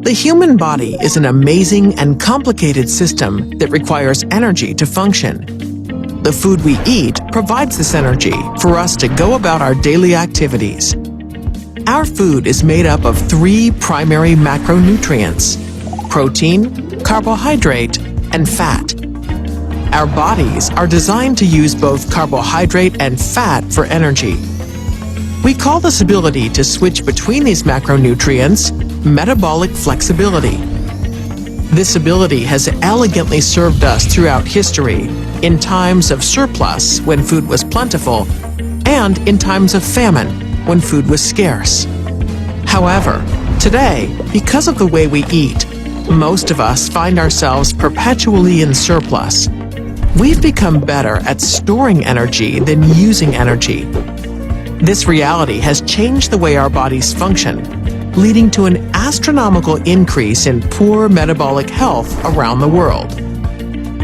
The human body is an amazing and complicated system that requires energy to function. The food we eat provides this energy for us to go about our daily activities. Our food is made up of 3 primary macronutrients: protein, carbohydrate, and fat. Our bodies are designed to use both carbohydrate and fat for energy. We call this ability to switch between these macronutrients metabolic flexibility. This ability has elegantly served us throughout history, in times of surplus when food was plentiful, and in times of famine when food was scarce. However, today, because of the way we eat, most of us find ourselves perpetually in surplus. We've become better at storing energy than using energy. This reality has changed the way our bodies function, leading to an astronomical increase in poor metabolic health around the world.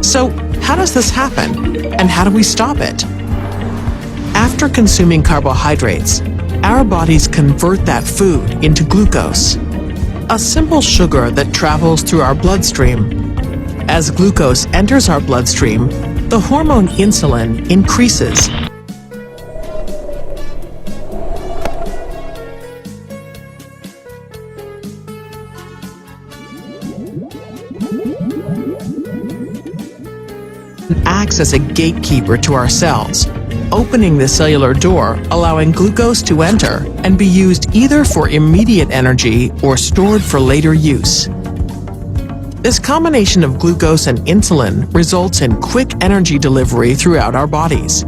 So, how does this happen, and how do we stop it? After consuming carbohydrates, our bodies convert that food into glucose, a simple sugar that travels through our bloodstream. As glucose enters our bloodstream, the hormone insulin increases. Acts as a gatekeeper to our cells, opening the cellular door, allowing glucose to enter and be used either for immediate energy or stored for later use. This combination of glucose and insulin results in quick energy delivery throughout our bodies.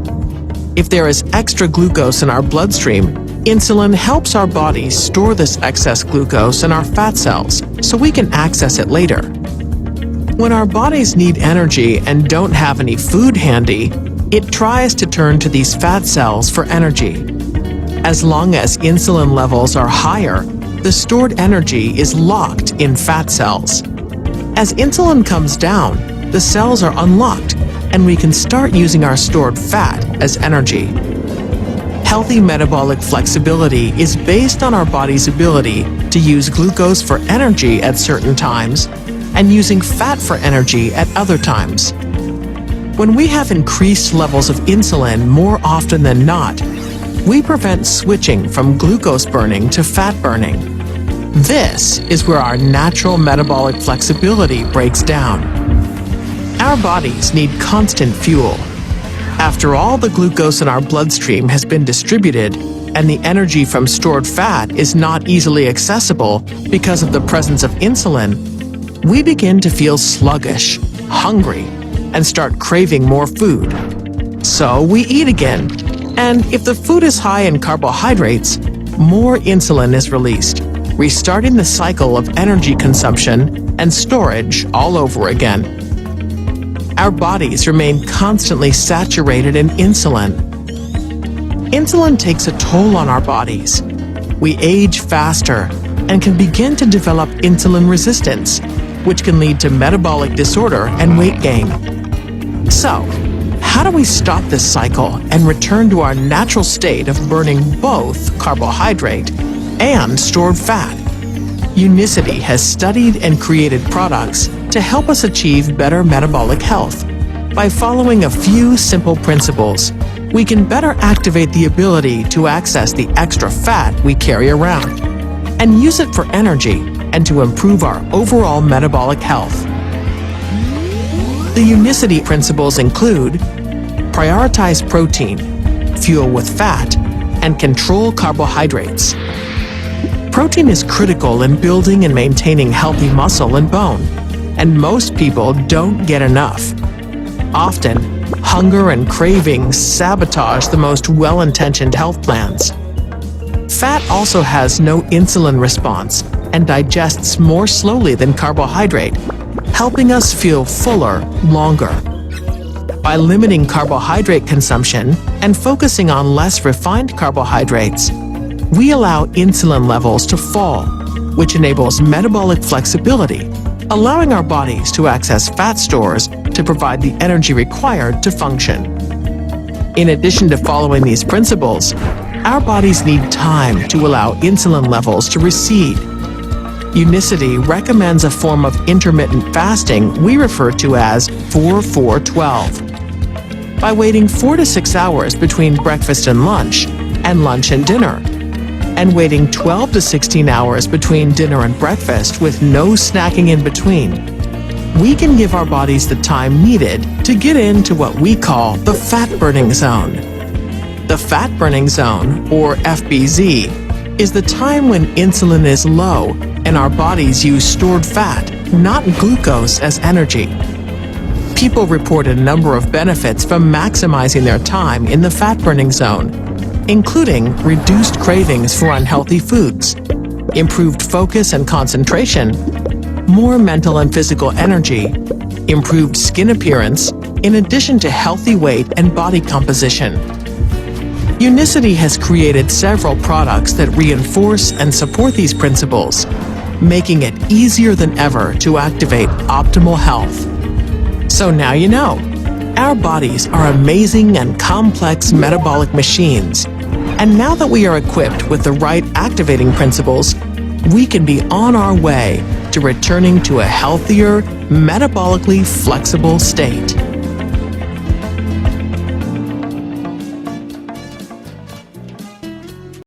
If there is extra glucose in our bloodstream, insulin helps our bodies store this excess glucose in our fat cells so we can access it later. When our bodies need energy and don't have any food handy, it tries to turn to these fat cells for energy. As long as insulin levels are higher, the stored energy is locked in fat cells. As insulin comes down, the cells are unlocked, and we can start using our stored fat as energy. Healthy metabolic flexibility is based on our body's ability to use glucose for energy at certain times and using fat for energy at other times. When we have increased levels of insulin more often than not, we prevent switching from glucose burning to fat burning. This is where our natural metabolic flexibility breaks down. Our bodies need constant fuel. After all the glucose in our bloodstream has been distributed, and the energy from stored fat is not easily accessible because of the presence of insulin, we begin to feel sluggish, hungry, and start craving more food. So we eat again, and if the food is high in carbohydrates, more insulin is released, restarting the cycle of energy consumption and storage all over again. Our bodies remain constantly saturated in insulin. Insulin takes a toll on our bodies. We age faster and can begin to develop insulin resistance, which can lead to metabolic disorder and weight gain. So, how do we stop this cycle and return to our natural state of burning both carbohydrate and stored fat? Unicity has studied and created products to help us achieve better metabolic health. By following a few simple principles, we can better activate the ability to access the extra fat we carry around and use it for energy and to improve our overall metabolic health. The Unicity Principles include: prioritize protein, fuel with fat, and control carbohydrates. Protein is critical in building and maintaining healthy muscle and bone, and most people don't get enough. Often, hunger and cravings sabotage the most well-intentioned health plans. Fat also has no insulin response and digests more slowly than carbohydrate, helping us feel fuller longer. By limiting carbohydrate consumption and focusing on less refined carbohydrates, we allow insulin levels to fall, which enables metabolic flexibility, allowing our bodies to access fat stores to provide the energy required to function. In addition to following these principles, our bodies need time to allow insulin levels to recede. Unicity recommends a form of intermittent fasting we refer to as 4-4-12. By waiting 4 to 6 hours between breakfast and lunch and dinner, and waiting 12 to 16 hours between dinner and breakfast with no snacking in between, we can give our bodies the time needed to get into what we call the fat-burning zone. The fat-burning zone, or FBZ, is the time when insulin is low and our bodies use stored fat, not glucose, as energy. People report a number of benefits from maximizing their time in the fat-burning zone, including reduced cravings for unhealthy foods, improved focus and concentration, more mental and physical energy, improved skin appearance, in addition to healthy weight and body composition. Unicity has created several products that reinforce and support these principles, making it easier than ever to activate optimal health. So now you know. Our bodies are amazing and complex metabolic machines, and now that we are equipped with the right activating principles, we can be on our way to returning to a healthier, metabolically flexible state.